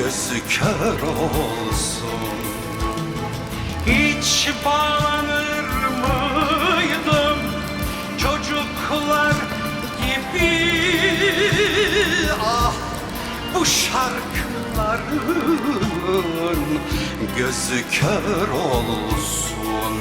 gözü kör olsun. Hiç bağlanır mıydım çocuklar gibi? Ah, bu şarkıların gözü kör olsun.